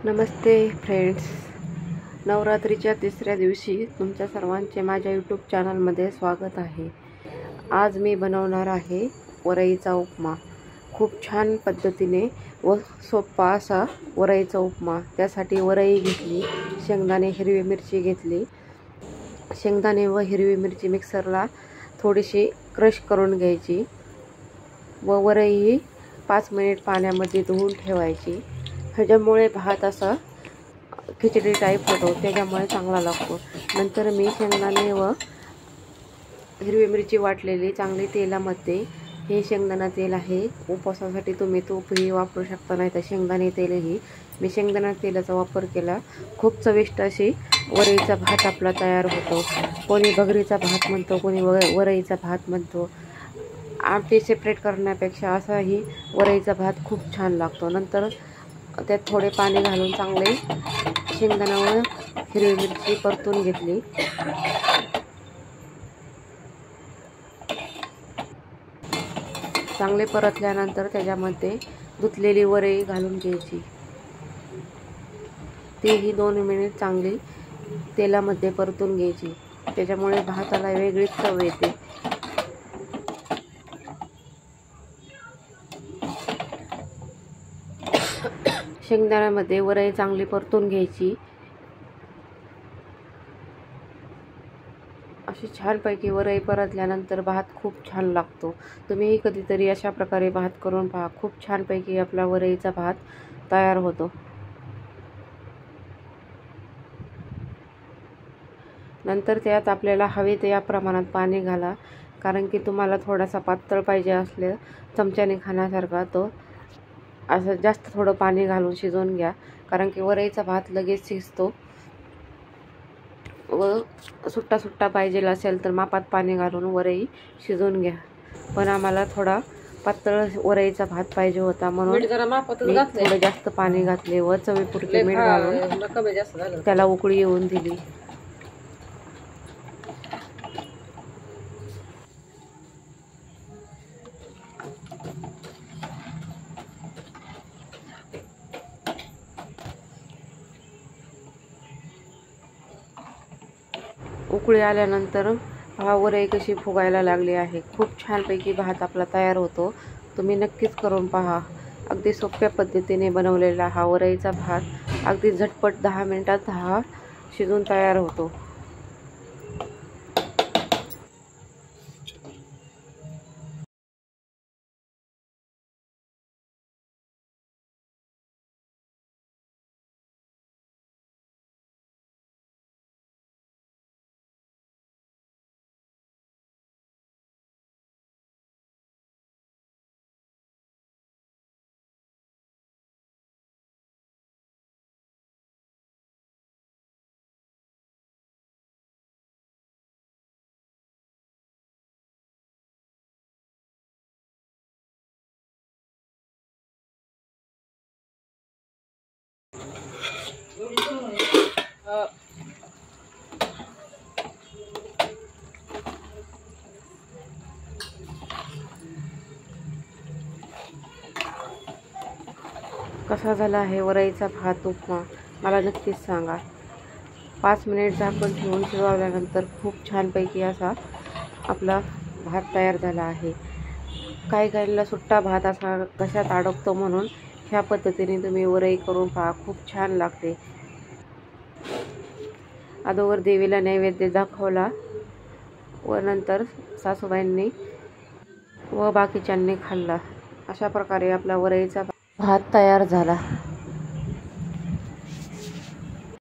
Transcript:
नमस्ते friends, नवरात्रीच्या तिसऱ्या दिवशी तुमच्या सर्वांचे माझ्या यूट्यूब चॅनलमध्ये स्वागत आहे। आज मी बनवणार आहे वरईचा उपमा। खूप छान पद्धतीने व सोपा असा वरईचा उपमा। त्यासाठी वरई घेतली, शेंगदाणे, हिरवी मिरची घेतली। शेंगदाणे व हिरवी मिरची मिक्सरला थोडीशी क्रश करून घ्यायची व वरई 5 मिनिट पाण्यामध्ये धुवून ठेवायची। ह्याच्यामुळे भात असा खिचडी टाईप होतो, त्याच्यामुळे चांगला लागतो। नंतर मी शेंगदाणे व हिरवी मिरची वाटलेली चांगली तेलामध्ये, हे शेंगदाणा तेल आहे, उपवासासाठी तुम्ही तूपही वापरू शकता, नाही तर शेंगदाणे तेलही। मी शेंगदाणा तेलाचा वापर केला। खूप चविष्ट अशी वरईचा भात आपला तयार होतो। कोणी भगरीचा भात म्हणतो, कोणी वरईचा भात म्हणतो। आमटी सेपरेट करण्यापेक्षा असाही वरईचा भात खूप छान लागतो। नंतर त्यात थोडे पाणी घालून चांगले शेंगदाणा व हिरवी मिरची परतून घेतली। चांगले परतल्यानंतर त्याच्यामध्ये धुतलेली वरई घालून घ्यायची। तीही 2 मिनिट चांगली तेलामध्ये परतून घ्यायची, त्याच्यामुळे भाताला वेगळीच चव येते। शेंगदाण्यामध्ये वरई चांगली परतून घ्यायची। अशी छानपैकी वरई परतल्यानंतर भात खूप छान लागतो। तुम्हीही कधीतरी अशा प्रकारे भात करून पहा। खूप छानपैकी आपला वरईचा भात तयार होतो। नंतर त्यात आपल्याला हवे त्या प्रमाणात पाणी घाला, कारण की तुम्हाला थोडासा पातळ पाहिजे असले चमच्याने खाण्यासारखा, तो असं जास्त थोडं पाणी घालून शिजवून घ्या, कारण की वरईचा भात लगेच शिजतो। व सुट्टा सुट्टा पाहिजे असेल तर मापात पाणी घालून वरई शिजवून घ्या। पण आम्हाला थोडा पातळ वरईचा भात पाहिजे होता, म्हणून मी थोडं जास्त पाणी घातले व चवीपुरते मीठ घालून त्याला उकळी येऊन दिली। उकळी आल्यानंतर वरई कशी फुगायला लागली आहे। खूप छानपैकी भात आपला तयार होतो। तुम्ही नक्कीच करून पहा। अगदी सोप्या पद्धतीने बनवलेला हा वरईचा भात अगदी झटपट 10 मिनिटात शिजून तयार होतो। कसा झाला आहे वरईचा भात उपमा, मला नक्कीच सांगा। 5 मिनिट झाकण ठेवून शिजवल्यानंतर खूप छानपैकी असा आपला भात तयार झाला आहे। काही काहींना सुट्टा भात असा घशात अडकतो, म्हणून ह्या पद्धतीने तुम्ही वरई करून पहा, खूप छान लागते। अगोदर देवीला नैवेद्य दाखवला व नंतर सासूबाईंनी व बाकीच्यांनी खाल्ला। अशा प्रकारे आपला वरईचा भात तयार झाला।